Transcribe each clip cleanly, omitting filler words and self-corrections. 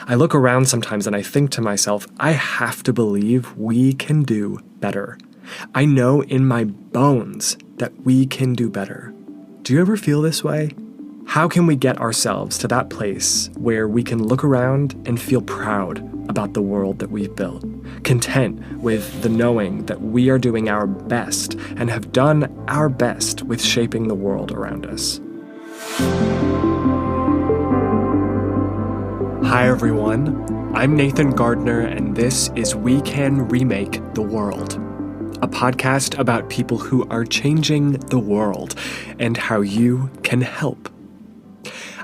I look around sometimes and I think to myself, I have to believe we can do better. I know in my bones that we can do better. Do you ever feel this way? How can we get ourselves to that place where we can look around and feel proud about the world that we've built, content with the knowing that we are doing our best and have done our best with shaping the world around us? Hi everyone, I'm Nathan Gardner and this is We Can Remake the World, a podcast about people who are changing the world and how you can help.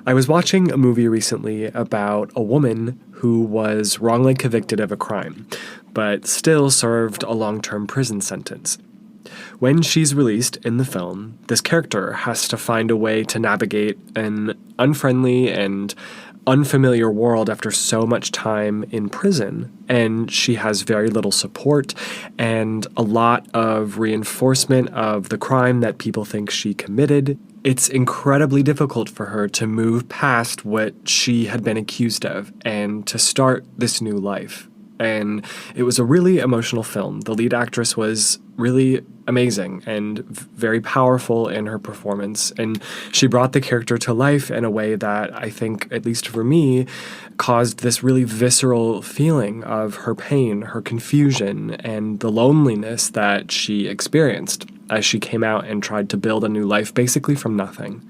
I was watching a movie recently about a woman who was wrongly convicted of a crime, but still served a long-term prison sentence. When she's released in the film, this character has to find a way to navigate an unfriendly and unfamiliar world after so much time in prison, and she has very little support and a lot of reinforcement of the crime that people think she committed. It's incredibly difficult for her to move past what she had been accused of and to start this new life. And it was a really emotional film. The lead actress was really amazing and very powerful in her performance. And she brought the character to life in a way that I think, at least for me, caused this really visceral feeling of her pain, her confusion, and the loneliness that she experienced as she came out and tried to build a new life basically from nothing.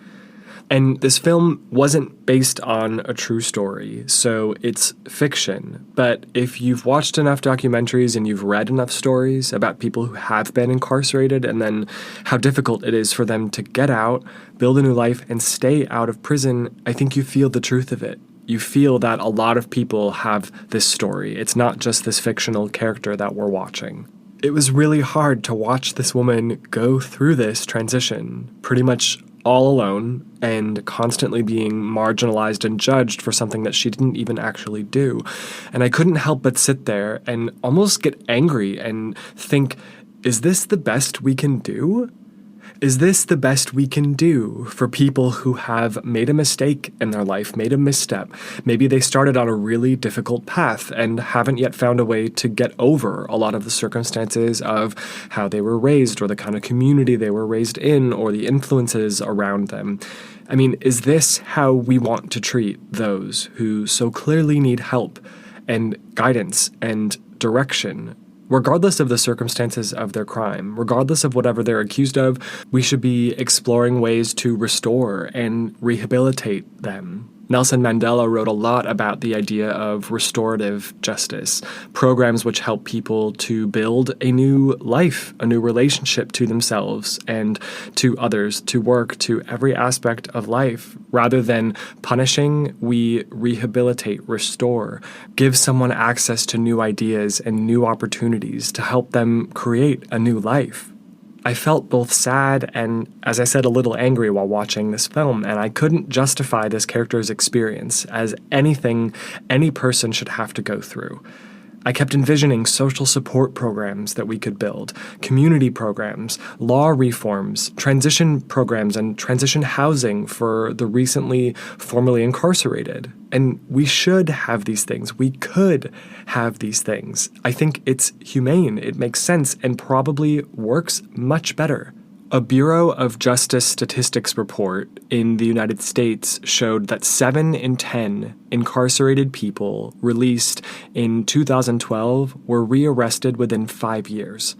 And this film wasn't based on a true story, so it's fiction. But if you've watched enough documentaries and you've read enough stories about people who have been incarcerated and then how difficult it is for them to get out, build a new life, and stay out of prison, I think you feel the truth of it. You feel that a lot of people have this story. It's not just this fictional character that we're watching. It was really hard to watch this woman go through this transition, pretty much all alone and constantly being marginalized and judged for something that she didn't even actually do. And I couldn't help but sit there and almost get angry and think, is this the best we can do? Is this the best we can do for people who have made a mistake in their life, made a misstep? Maybe they started on a really difficult path and haven't yet found a way to get over a lot of the circumstances of how they were raised or the kind of community they were raised in or the influences around them. I mean, is this how we want to treat those who so clearly need help and guidance and direction? Regardless of the circumstances of their crime, regardless of whatever they're accused of, we should be exploring ways to restore and rehabilitate them. Nelson Mandela wrote a lot about the idea of restorative justice, programs which help people to build a new life, a new relationship to themselves and to others, to work, to every aspect of life. Rather than punishing, we rehabilitate, restore, give someone access to new ideas and new opportunities to help them create a new life. I felt both sad and, as I said, a little angry while watching this film, and I couldn't justify this character's experience as anything any person should have to go through. I kept envisioning social support programs that we could build, community programs, law reforms, transition programs, and transition housing for the recently formerly incarcerated. And we should have these things. We could have these things. I think it's humane, it makes sense, and probably works much better. A Bureau of Justice Statistics report in the United States showed that 7 in 10 incarcerated people released in 2012 were rearrested within 5 years.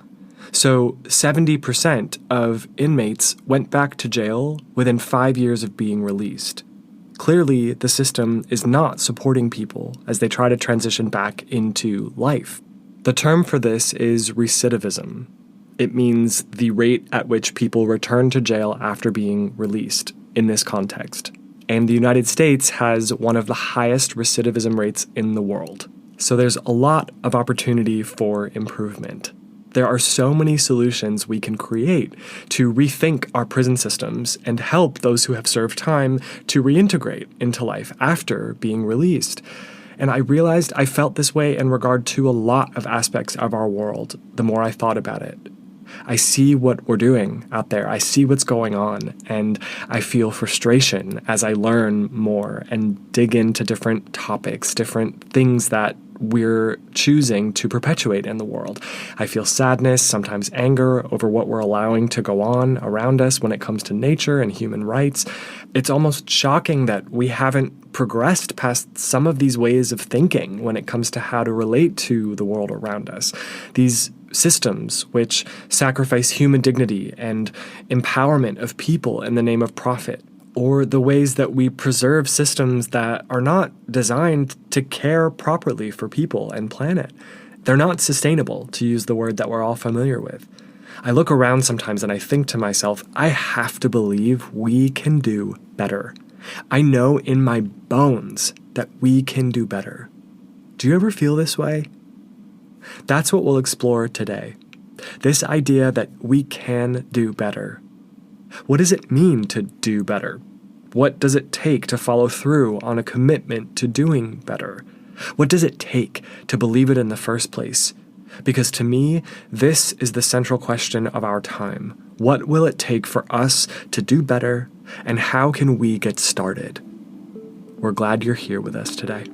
So 70% of inmates went back to jail within 5 years of being released. Clearly, the system is not supporting people as they try to transition back into life. The term for this is recidivism. It means the rate at which people return to jail after being released in this context. And the United States has one of the highest recidivism rates in the world. So there's a lot of opportunity for improvement. There are so many solutions we can create to rethink our prison systems and help those who have served time to reintegrate into life after being released. And I realized I felt this way in regard to a lot of aspects of our world the more I thought about it. I see what we're doing out there. I see what's going on, and I feel frustration as I learn more and dig into different topics, different things that we're choosing to perpetuate in the world. I feel sadness, sometimes anger over what we're allowing to go on around us when it comes to nature and human rights. It's almost shocking that we haven't progressed past some of these ways of thinking when it comes to how to relate to the world around us. These systems which sacrifice human dignity and empowerment of people in the name of profit, or the ways that we preserve systems that are not designed to care properly for people and planet. They're not sustainable, to use the word that we're all familiar with. I look around sometimes and I think to myself, I have to believe we can do better. I know in my bones that we can do better. Do you ever feel this way? That's what we'll explore today. This idea that we can do better. What does it mean to do better? What does it take to follow through on a commitment to doing better? What does it take to believe it in the first place? Because to me, this is the central question of our time. What will it take for us to do better, and how can we get started? We're glad you're here with us today.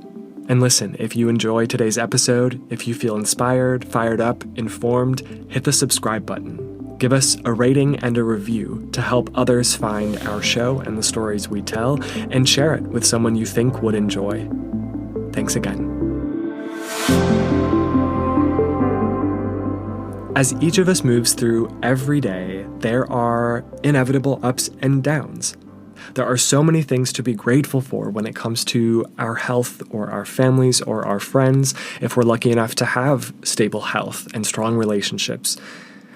And listen, if you enjoy today's episode, if you feel inspired, fired up, informed, hit the subscribe button. Give us a rating and a review to help others find our show and the stories we tell, and share it with someone you think would enjoy. Thanks again. As each of us moves through every day, there are inevitable ups and downs. There are so many things to be grateful for when it comes to our health or our families or our friends, if we're lucky enough to have stable health and strong relationships.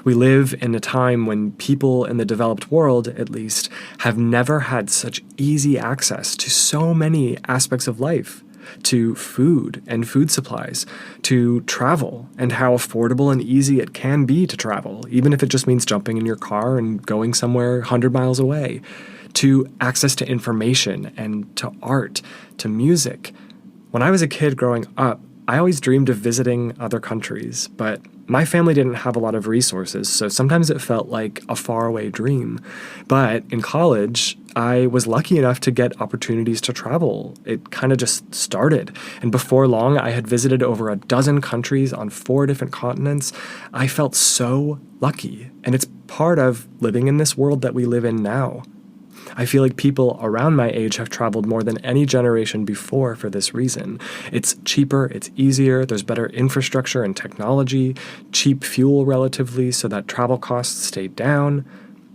We live in a time when people in the developed world, at least, have never had such easy access to so many aspects of life, to food and food supplies, to travel and how affordable and easy it can be to travel, even if it just means jumping in your car and going somewhere 100 miles away, to access to information and to art, to music. When I was a kid growing up, I always dreamed of visiting other countries, but my family didn't have a lot of resources, so sometimes it felt like a faraway dream. But in college, I was lucky enough to get opportunities to travel. It kind of just started. And before long, I had visited over a dozen countries on 4 different continents. I felt so lucky, and it's part of living in this world that we live in now. I feel like people around my age have traveled more than any generation before for this reason. It's cheaper, it's easier, there's better infrastructure and technology, cheap fuel relatively so that travel costs stay down.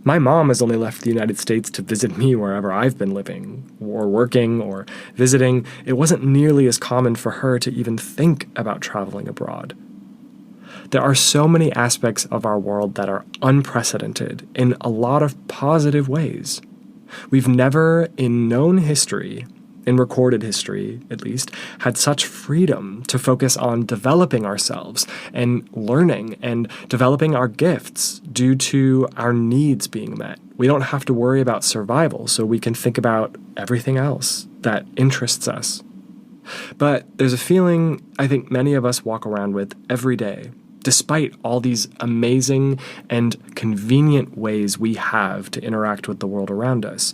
My mom has only left the United States to visit me wherever I've been living, or working, or visiting. It wasn't nearly as common for her to even think about traveling abroad. There are so many aspects of our world that are unprecedented in a lot of positive ways. We've never, in known history, in recorded history at least, had such freedom to focus on developing ourselves and learning and developing our gifts due to our needs being met. We don't have to worry about survival, so we can think about everything else that interests us. But there's a feeling I think many of us walk around with every day, despite all these amazing and convenient ways we have to interact with the world around us.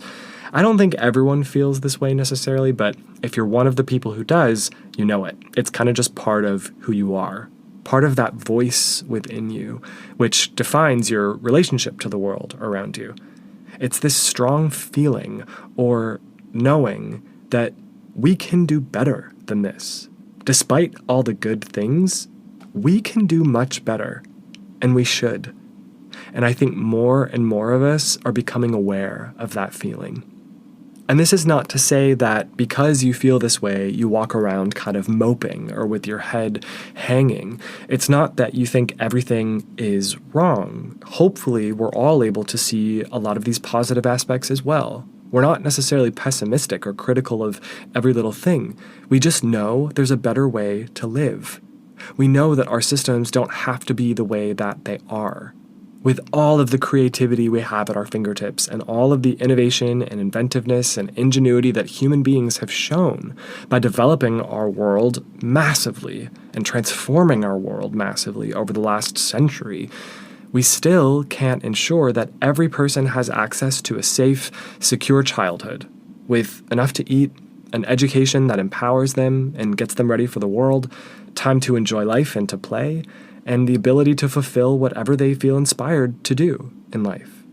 I don't think everyone feels this way necessarily, but if you're one of the people who does, you know it. It's kind of just part of who you are, part of that voice within you, which defines your relationship to the world around you. It's this strong feeling or knowing that we can do better than this. Despite all the good things, we can do much better, and we should. And I think more and more of us are becoming aware of that feeling. And this is not to say that because you feel this way, you walk around kind of moping or with your head hanging. It's not that you think everything is wrong. Hopefully, we're all able to see a lot of these positive aspects as well. We're not necessarily pessimistic or critical of every little thing. We just know there's a better way to live. We know that our systems don't have to be the way that they are. With all of the creativity we have at our fingertips and all of the innovation and inventiveness and ingenuity that human beings have shown by developing our world massively and transforming our world massively over the last century, we still can't ensure that every person has access to a safe, secure childhood, with enough to eat, an education that empowers them and gets them ready for the world, time to enjoy life and to play, and the ability to fulfill whatever they feel inspired to do in life.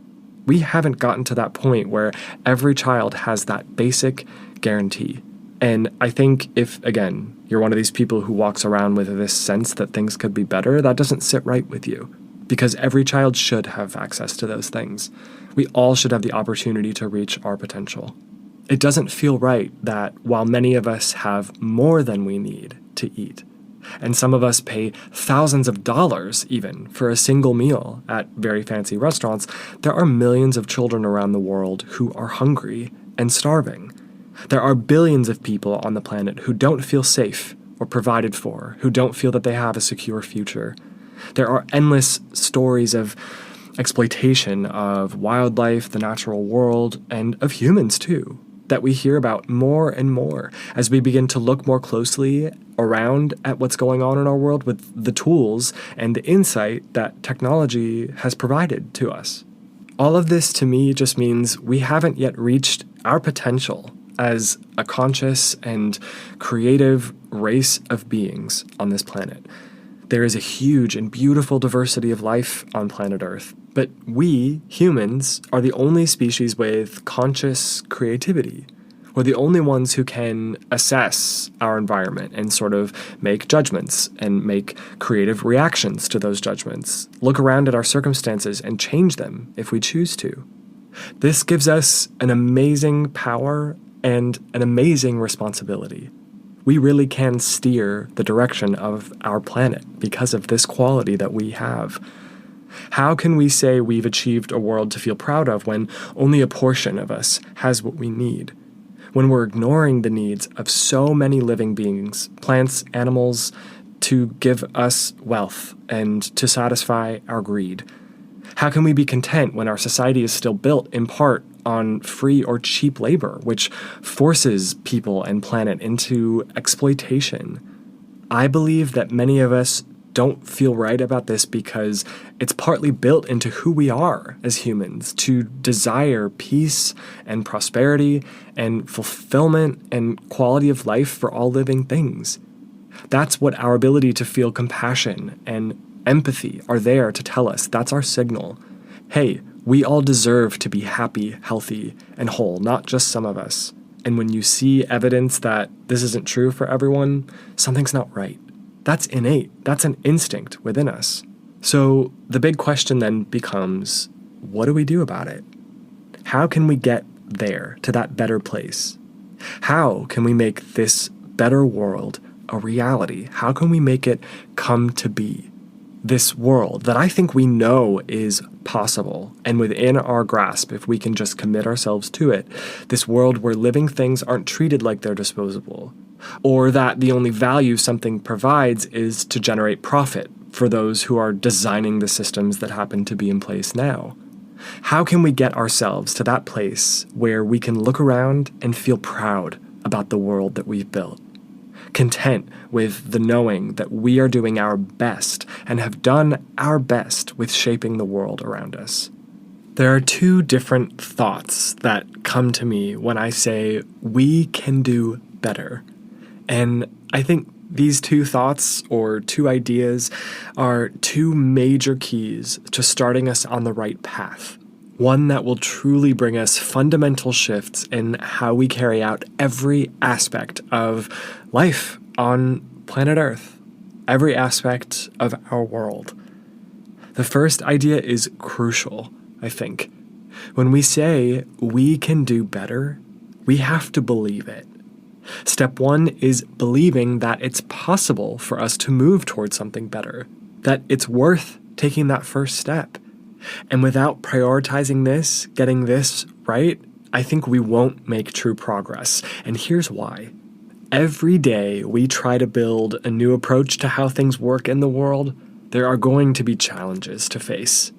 We haven't gotten to that point where every child has that basic guarantee. And I think if, again, you're one of these people who walks around with this sense that things could be better, that doesn't sit right with you. Because every child should have access to those things. We all should have the opportunity to reach our potential. It doesn't feel right that while many of us have more than we need to eat, and some of us pay thousands of dollars even for a single meal at very fancy restaurants, there are millions of children around the world who are hungry and starving. There are billions of people on the planet who don't feel safe or provided for, who don't feel that they have a secure future. There are endless stories of exploitation of wildlife, the natural world, and of humans too, that we hear about more and more as we begin to look more closely around at what's going on in our world with the tools and the insight that technology has provided to us. All of this to me just means we haven't yet reached our potential as a conscious and creative race of beings on this planet. There is a huge and beautiful diversity of life on planet Earth, but we, humans, are the only species with conscious creativity. We're the only ones who can assess our environment and sort of make judgments and make creative reactions to those judgments, look around at our circumstances and change them if we choose to. This gives us an amazing power and an amazing responsibility. We really can steer the direction of our planet because of this quality that we have. How can we say we've achieved a world to feel proud of when only a portion of us has what we need? When we're ignoring the needs of so many living beings, plants, animals, to give us wealth and to satisfy our greed? How can we be content when our society is still built in part on free or cheap labor, which forces people and planet into exploitation? I believe that many of us don't feel right about this because it's partly built into who we are as humans, to desire peace and prosperity and fulfillment and quality of life for all living things. That's what our ability to feel compassion and empathy are there to tell us. That's our signal. Hey, we all deserve to be happy, healthy, and whole, not just some of us. And when you see evidence that this isn't true for everyone, something's not right. That's innate. That's an instinct within us. So the big question then becomes, what do we do about it? How can we get there, to that better place? How can we make this better world a reality? How can we make it come to be? This world that I think we know is possible and within our grasp if we can just commit ourselves to it. This world where living things aren't treated like they're disposable, or that the only value something provides is to generate profit for those who are designing the systems that happen to be in place now. How can we get ourselves to that place where we can look around and feel proud about the world that we've built? Content with the knowing that we are doing our best and have done our best with shaping the world around us. There are two different thoughts that come to me when I say we can do better. And I think these two thoughts or two ideas are two major keys to starting us on the right path. One that will truly bring us fundamental shifts in how we carry out every aspect of life on planet Earth, every aspect of our world. The first idea is crucial, I think. When we say we can do better, we have to believe it. Step one is believing that it's possible for us to move towards something better, that it's worth taking that first step. And without prioritizing this, getting this right, I think we won't make true progress. And here's why. Every day we try to build a new approach to how things work in the world, there are going to be challenges to face.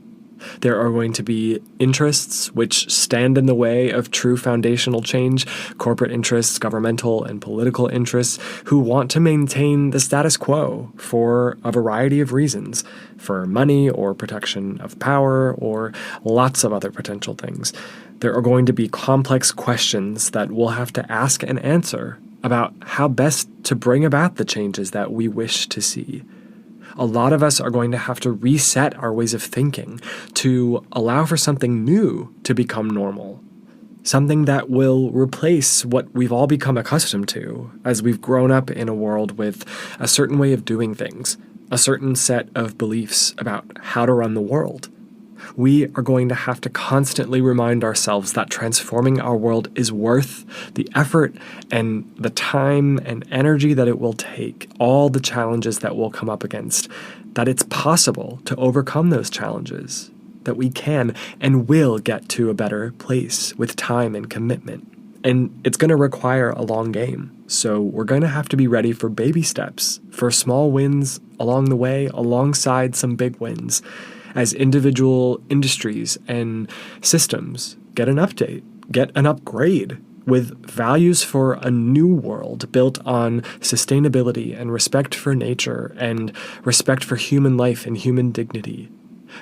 There are going to be interests which stand in the way of true foundational change, corporate interests, governmental and political interests, who want to maintain the status quo for a variety of reasons, for money or protection of power or lots of other potential things. There are going to be complex questions that we'll have to ask and answer about how best to bring about the changes that we wish to see. A lot of us are going to have to reset our ways of thinking to allow for something new to become normal. Something that will replace what we've all become accustomed to as we've grown up in a world with a certain way of doing things, a certain set of beliefs about how to run the world. We are going to have to constantly remind ourselves that transforming our world is worth the effort and the time and energy that it will take, all the challenges that we'll come up against, that it's possible to overcome those challenges, that we can and will get to a better place with time and commitment. And it's going to require a long game. So we're going to have to be ready for baby steps, for small wins along the way, alongside some big wins, as individual industries and systems get an update, get an upgrade with values for a new world built on sustainability and respect for nature and respect for human life and human dignity.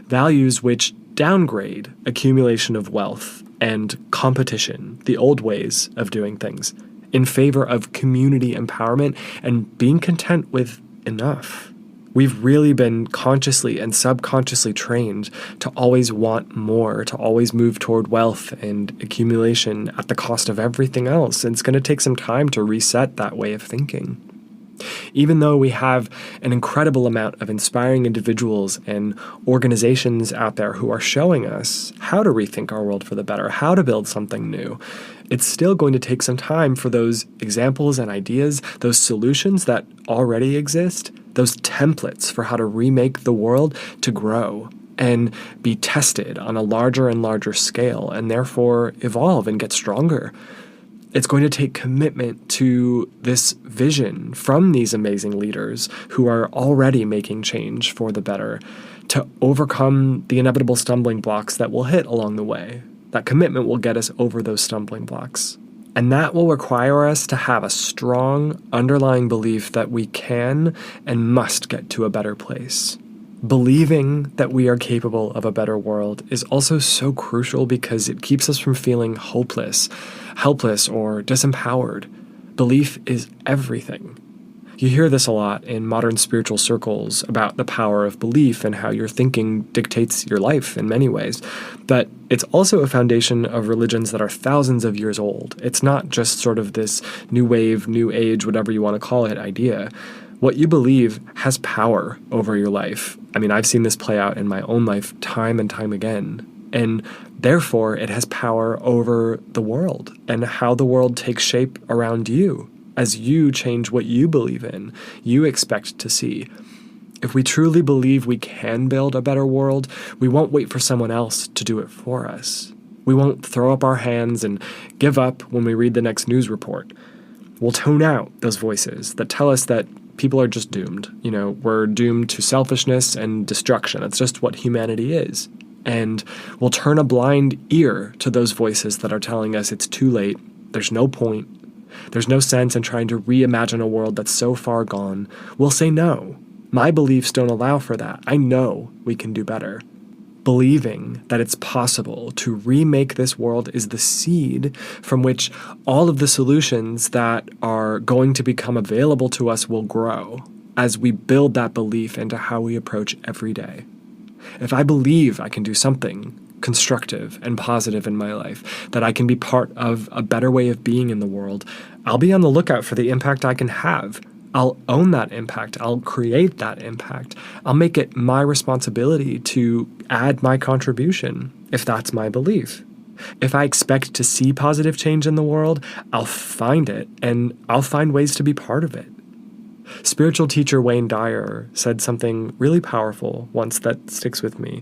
Values which downgrade accumulation of wealth and competition, the old ways of doing things, in favor of community empowerment and being content with enough. We've really been consciously and subconsciously trained to always want more, to always move toward wealth and accumulation at the cost of everything else. And it's going to take some time to reset that way of thinking. Even though we have an incredible amount of inspiring individuals and organizations out there who are showing us how to rethink our world for the better, how to build something new, it's still going to take some time for those examples and ideas, those solutions that already exist, those templates for how to remake the world to grow and be tested on a larger and larger scale and therefore evolve and get stronger. It's going to take commitment to this vision from these amazing leaders who are already making change for the better to overcome the inevitable stumbling blocks that we'll hit along the way. That commitment will get us over those stumbling blocks. And that will require us to have a strong underlying belief that we can and must get to a better place. Believing that we are capable of a better world is also so crucial because it keeps us from feeling hopeless, helpless, or disempowered. Belief is everything. You hear this a lot in modern spiritual circles about the power of belief and how your thinking dictates your life in many ways. But it's also a foundation of religions that are thousands of years old. It's not just sort of this new wave, new age, whatever you want to call it, idea. What you believe has power over your life. I mean, I've seen this play out in my own life time and time again. And therefore, it has power over the world and how the world takes shape around you. As you change what you believe in, you expect to see. If we truly believe we can build a better world, we won't wait for someone else to do it for us. We won't throw up our hands and give up when we read the next news report. We'll tune out those voices that tell us that people are just doomed. We're doomed to selfishness and destruction. That's just what humanity is. And we'll turn a blind ear to those voices that are telling us it's too late, there's no point, there's no sense in trying to reimagine a world that's so far gone. We'll say no. My beliefs don't allow for that. I know we can do better. Believing that it's possible to remake this world is the seed from which all of the solutions that are going to become available to us will grow as we build that belief into how we approach every day. If I believe I can do something constructive and positive in my life, that I can be part of a better way of being in the world, I'll be on the lookout for the impact I can have. I'll own that impact. I'll create that impact. I'll make it my responsibility to add my contribution, if that's my belief. If I expect to see positive change in the world, I'll find it, and I'll find ways to be part of it. Spiritual teacher Wayne Dyer said something really powerful once that sticks with me.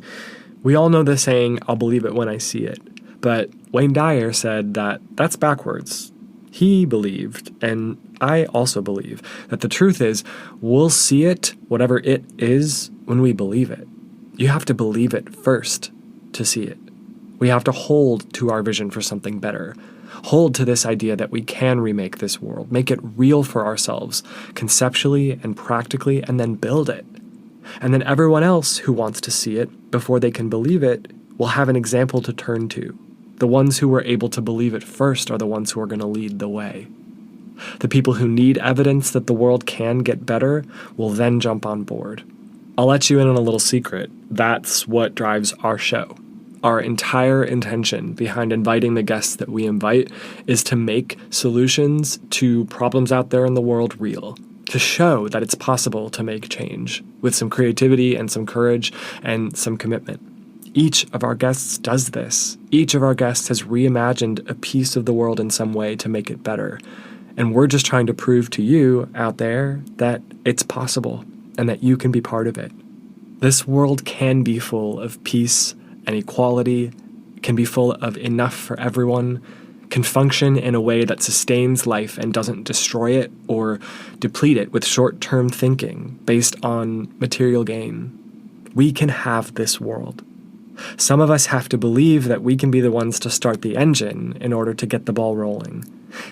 We all know the saying, "I'll believe it when I see it." But Wayne Dyer said that that's backwards. He believed, and I also believe, that the truth is, we'll see it, whatever it is, when we believe it. You have to believe it first. to see it. We have to hold to our vision for something better. Hold to this idea that we can remake this world, make it real for ourselves, conceptually and practically, and then build it. And then everyone else who wants to see it before they can believe it will have an example to turn to. The ones who were able to believe it first are the ones who are going to lead the way. The people who need evidence that the world can get better will then jump on board. I'll let you in on a little secret. That's what drives our show. Our entire intention behind inviting the guests that we invite is to make solutions to problems out there in the world real, to show that it's possible to make change with some creativity and some courage and some commitment. Each of our guests does this. Each of our guests has reimagined a piece of the world in some way to make it better. And we're just trying to prove to you out there that it's possible and that you can be part of it. This world can be full of peace and equality, can be full of enough for everyone, can function in a way that sustains life and doesn't destroy it or deplete it with short-term thinking based on material gain. We can have this world. Some of us have to believe that we can be the ones to start the engine in order to get the ball rolling.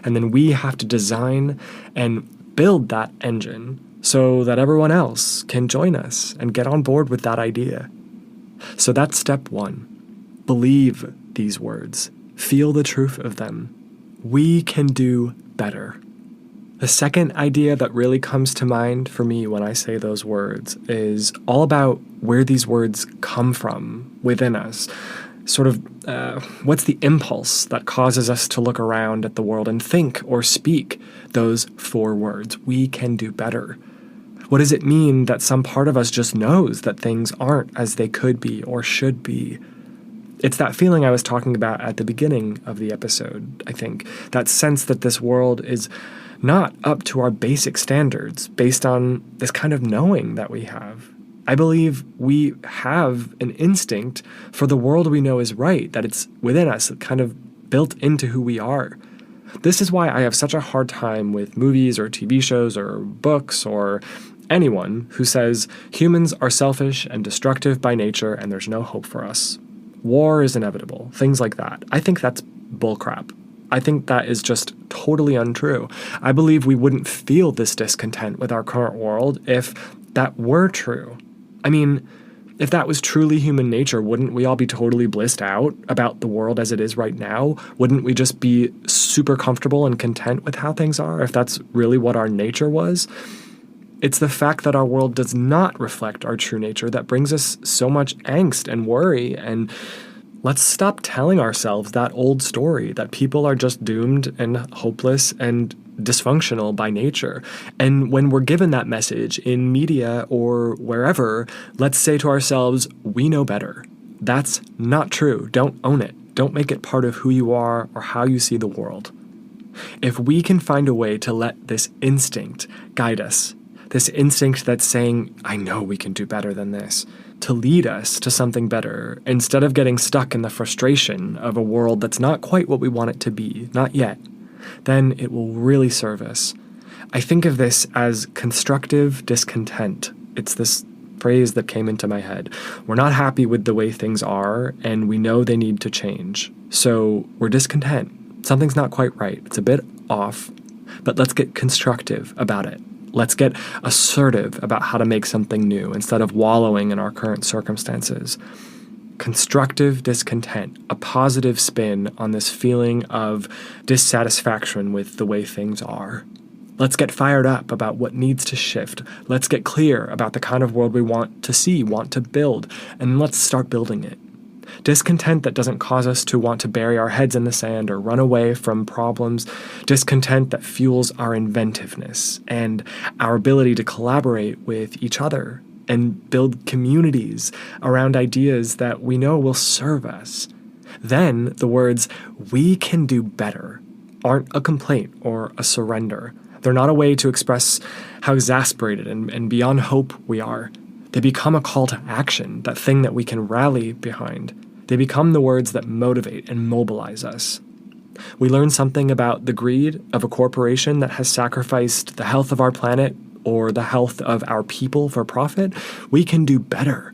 And then we have to design and build that engine so that everyone else can join us and get on board with that idea. So that's step one. Believe these words. Feel the truth of them. We can do better. The second idea that really comes to mind for me when I say those words is all about where these words come from within us. Sort of, what's the impulse that causes us to look around at the world and think or speak those 4 words? We can do better. What does it mean that some part of us just knows that things aren't as they could be or should be? It's that feeling I was talking about at the beginning of the episode, I think. That sense that this world is not up to our basic standards based on this kind of knowing that we have. I believe we have an instinct for the world we know is right, that it's within us, kind of built into who we are. This is why I have such a hard time with movies or TV shows or books or anyone who says humans are selfish and destructive by nature and there's no hope for us. War is inevitable, things like that. I think that's bullcrap. I think that is just totally untrue. I believe we wouldn't feel this discontent with our current world if that were true. I mean, if that was truly human nature, wouldn't we all be totally blissed out about the world as it is right now? Wouldn't we just be super comfortable and content with how things are if that's really what our nature was? It's the fact that our world does not reflect our true nature that brings us so much angst and worry. And let's stop telling ourselves that old story that people are just doomed and hopeless and dysfunctional by nature. And when we're given that message in media or wherever, let's say to ourselves, we know better. That's not true. Don't own it. Don't make it part of who you are or how you see the world. If we can find a way to let this instinct guide us, this instinct that's saying, I know we can do better than this, to lead us to something better, instead of getting stuck in the frustration of a world that's not quite what we want it to be, not yet, then it will really serve us. I think of this as constructive discontent. It's this phrase that came into my head. We're not happy with the way things are, and we know they need to change. So we're discontent. Something's not quite right. It's a bit off, but let's get constructive about it. Let's get assertive about how to make something new instead of wallowing in our current circumstances. Constructive discontent, a positive spin on this feeling of dissatisfaction with the way things are. Let's get fired up about what needs to shift. Let's get clear about the kind of world we want to see, want to build, and let's start building it. Discontent that doesn't cause us to want to bury our heads in the sand or run away from problems. Discontent that fuels our inventiveness and our ability to collaborate with each other and build communities around ideas that we know will serve us. Then the words, we can do better, aren't a complaint or a surrender. They're not a way to express how exasperated and beyond hope we are. They become a call to action, that thing that we can rally behind. They become the words that motivate and mobilize us. We learn something about the greed of a corporation that has sacrificed the health of our planet or the health of our people for profit. We can do better.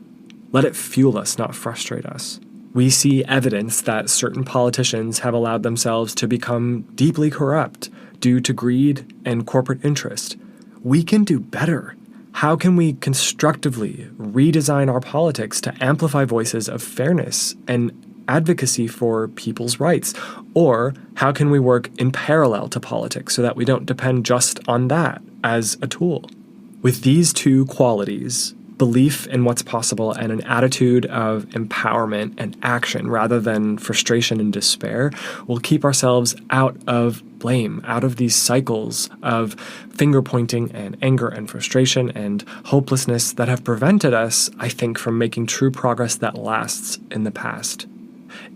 Let it fuel us, not frustrate us. We see evidence that certain politicians have allowed themselves to become deeply corrupt due to greed and corporate interest. We can do better. How can we constructively redesign our politics to amplify voices of fairness and advocacy for people's rights? Or how can we work in parallel to politics so that we don't depend just on that as a tool? With these two qualities, belief in what's possible and an attitude of empowerment and action rather than frustration and despair, will keep ourselves out of blame, out of these cycles of finger pointing and anger and frustration and hopelessness that have prevented us, I think, from making true progress that lasts in the past.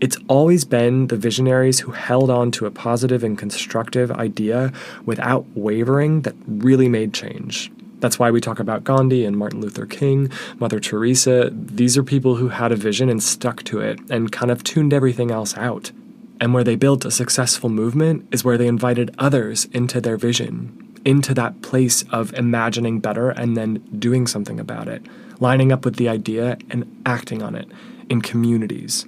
It's always been the visionaries who held on to a positive and constructive idea without wavering that really made change. That's why we talk about Gandhi and Martin Luther King, Mother Teresa. These are people who had a vision and stuck to it and kind of tuned everything else out. And where they built a successful movement is where they invited others into their vision, into that place of imagining better and then doing something about it, lining up with the idea and acting on it in communities.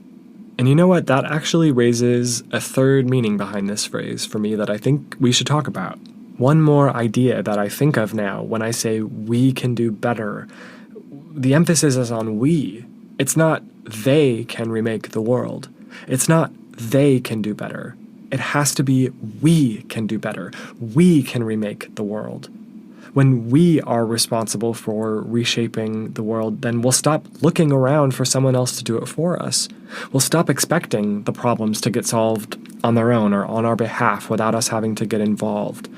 And you know what? That actually raises a third meaning behind this phrase for me that I think we should talk about. One more idea that I think of now when I say we can do better, the emphasis is on we. It's not they can remake the world. It's not they can do better. It has to be we can do better. We can remake the world. When we are responsible for reshaping the world, then we'll stop looking around for someone else to do it for us. We'll stop expecting the problems to get solved on their own or on our behalf without us having to get involved.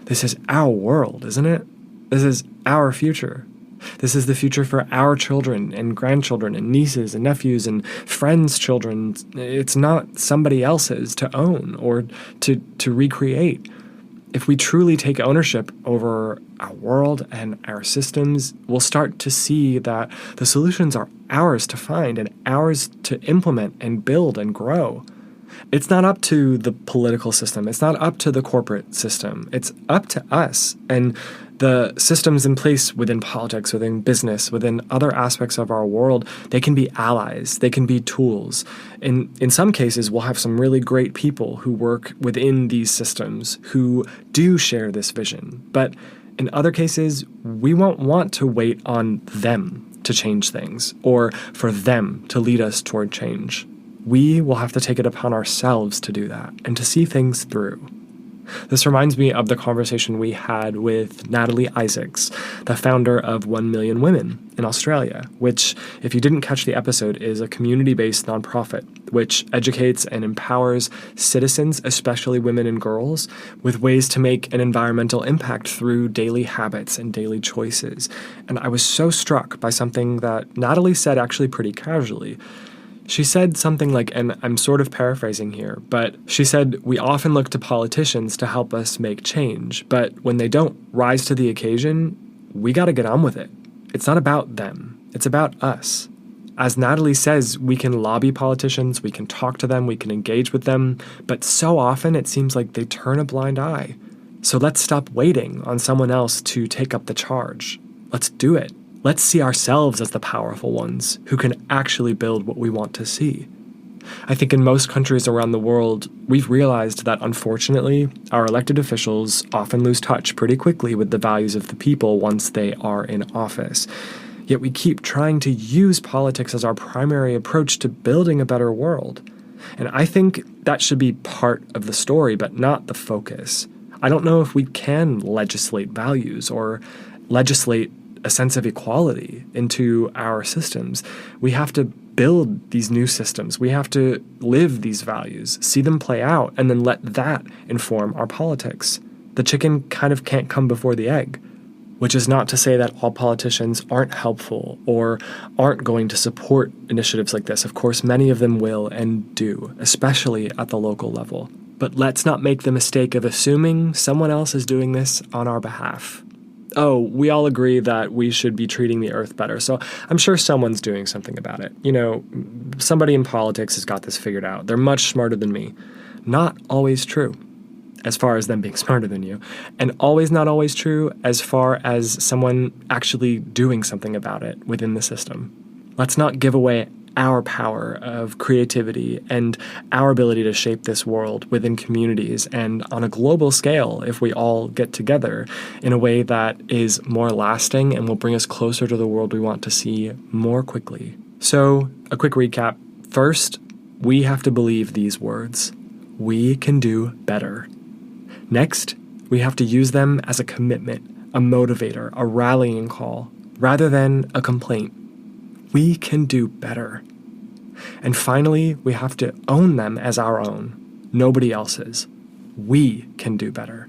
This is our world, isn't it? This is our future. This is the future for our children and grandchildren and nieces and nephews and friends' children. It's not somebody else's to own or to recreate. If we truly take ownership over our world and our systems, we'll start to see that the solutions are ours to find and ours to implement and build and grow. It's not up to the political system. It's not up to the corporate system. It's up to us. And the systems in place within politics, within business, within other aspects of our world, they can be allies. They can be tools. In some cases, we'll have some really great people who work within these systems who do share this vision. But in other cases, we won't want to wait on them to change things or for them to lead us toward change. We will have to take it upon ourselves to do that and to see things through. This reminds me of the conversation we had with Natalie Isaacs, the founder of 1 Million Women in Australia, which, if you didn't catch the episode, is a community-based nonprofit which educates and empowers citizens, especially women and girls, with ways to make an environmental impact through daily habits and daily choices. And I was so struck by something that Natalie said actually pretty casually. She said something like, and I'm sort of paraphrasing here, but she said, we often look to politicians to help us make change, but when they don't rise to the occasion, we got to get on with it. It's not about them. It's about us. As Natalie says, we can lobby politicians, we can talk to them, we can engage with them, but so often it seems like they turn a blind eye. So let's stop waiting on someone else to take up the charge. Let's do it. Let's see ourselves as the powerful ones who can actually build what we want to see. I think in most countries around the world, we've realized that unfortunately, our elected officials often lose touch pretty quickly with the values of the people once they are in office. Yet we keep trying to use politics as our primary approach to building a better world. And I think that should be part of the story, but not the focus. I don't know if we can legislate values or legislate a sense of equality into our systems. We have to build these new systems. We have to live these values, see them play out, and then let that inform our politics. The chicken kind of can't come before the egg, which is not to say that all politicians aren't helpful or aren't going to support initiatives like this. Of course, many of them will and do, especially at the local level. But let's not make the mistake of assuming someone else is doing this on our behalf. Oh, we all agree that we should be treating the earth better, so I'm sure someone's doing something about it. You know, somebody in politics has got this figured out. They're much smarter than me. Not always true, as far as them being smarter than you, and always not always true as far as someone actually doing something about it within the system. Let's not give away our power of creativity and our ability to shape this world within communities and on a global scale if we all get together in a way that is more lasting and will bring us closer to the world we want to see more quickly. So, a quick recap. First, we have to believe these words. We can do better. Next, we have to use them as a commitment, a motivator, a rallying call, rather than a complaint. We can do better. And finally, we have to own them as our own, nobody else's. We can do better.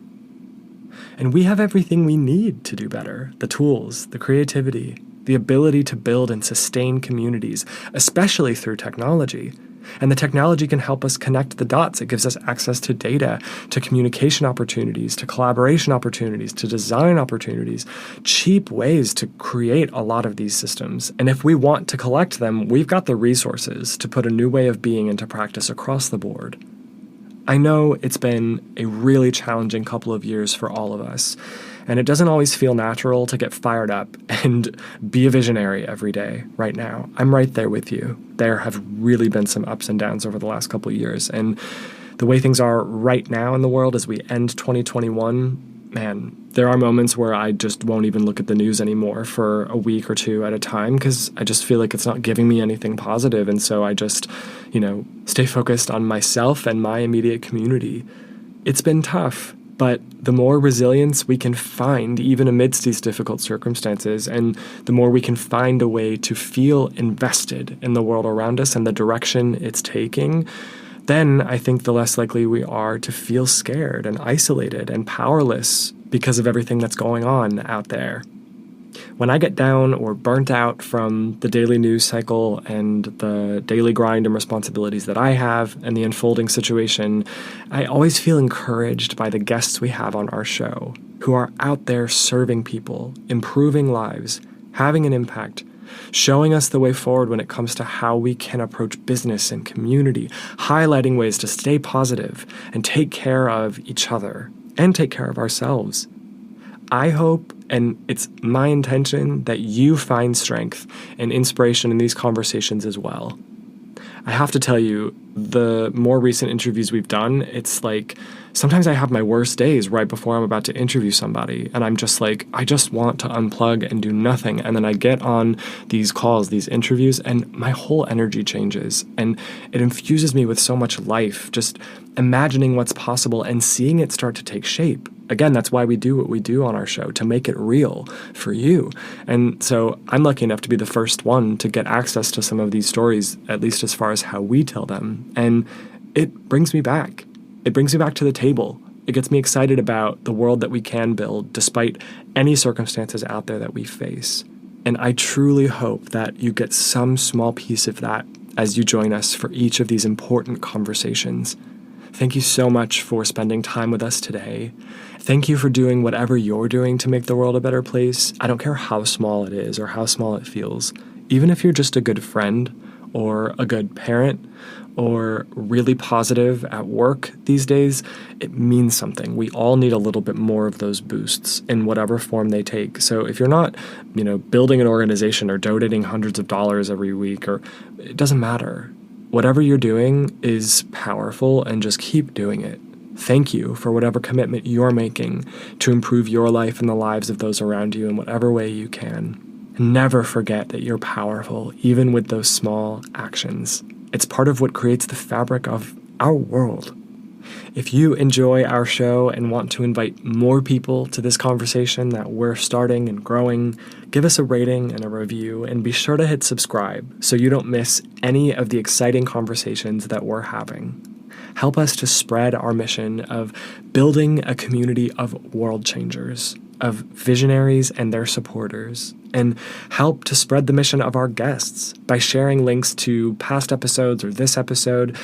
And we have everything we need to do better, the tools, the creativity, the ability to build and sustain communities, especially through technology. And the technology can help us connect the dots. It gives us access to data, to communication opportunities, to collaboration opportunities, to design opportunities, cheap ways to create a lot of these systems. And if we want to collect them, we've got the resources to put a new way of being into practice across the board. I know it's been a really challenging couple of years for all of us, and it doesn't always feel natural to get fired up and be a visionary every day right now. I'm right there with you. There have really been some ups and downs over the last couple of years, and the way things are right now in the world as we end 2021, man, there are moments where I just won't even look at the news anymore for a week or two at a time because I just feel like it's not giving me anything positive. And so I just, stay focused on myself and my immediate community. It's been tough, but the more resilience we can find, even amidst these difficult circumstances, and the more we can find a way to feel invested in the world around us and the direction it's taking, then I think the less likely we are to feel scared and isolated and powerless because of everything that's going on out there. When I get down or burnt out from the daily news cycle and the daily grind and responsibilities that I have and the unfolding situation, I always feel encouraged by the guests we have on our show who are out there serving people, improving lives, having an impact, showing us the way forward when it comes to how we can approach business and community, highlighting ways to stay positive and take care of each other and take care of ourselves. I hope, and it's my intention, that you find strength and inspiration in these conversations as well. I have to tell you, the more recent interviews we've done, it's like sometimes I have my worst days right before I'm about to interview somebody, and I'm just like, I just want to unplug and do nothing. And then I get on these calls, these interviews, and my whole energy changes, and it infuses me with so much life, just imagining what's possible and seeing it start to take shape. Again, that's why we do what we do on our show, to make it real for you. And so I'm lucky enough to be the first one to get access to some of these stories, at least as far as how we tell them. And it brings me back. It brings me back to the table. It gets me excited about the world that we can build despite any circumstances out there that we face. And I truly hope that you get some small piece of that as you join us for each of these important conversations. Thank you so much for spending time with us today. Thank you for doing whatever you're doing to make the world a better place. I don't care how small it is or how small it feels. Even if you're just a good friend or a good parent or really positive at work these days, it means something. We all need a little bit more of those boosts in whatever form they take. So if you're not, building an organization or donating hundreds of dollars every week, or it doesn't matter. Whatever you're doing is powerful, and just keep doing it. Thank you for whatever commitment you're making to improve your life and the lives of those around you in whatever way you can. Never forget that you're powerful, even with those small actions. It's part of what creates the fabric of our world. If you enjoy our show and want to invite more people to this conversation that we're starting and growing, give us a rating and a review, and be sure to hit subscribe so you don't miss any of the exciting conversations that we're having. Help us to spread our mission of building a community of world changers, of visionaries and their supporters, and help to spread the mission of our guests by sharing links to past episodes or this episode,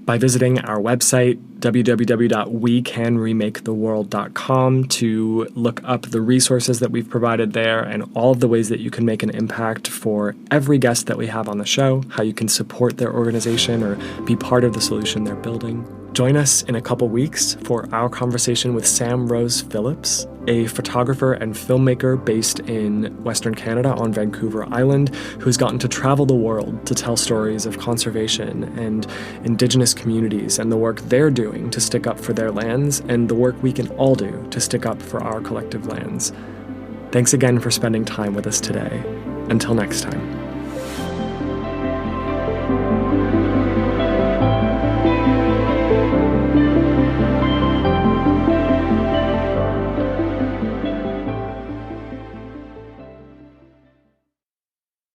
by visiting our website, www.wecanremaketheworld.com, to look up the resources that we've provided there and all of the ways that you can make an impact for every guest that we have on the show, how you can support their organization or be part of the solution they're building. Join us in a couple weeks for our conversation with Sam Rose Phillips, a photographer and filmmaker based in Western Canada on Vancouver Island, who's gotten to travel the world to tell stories of conservation and Indigenous communities and the work they're doing to stick up for their lands and the work we can all do to stick up for our collective lands. Thanks again for spending time with us today. Until next time.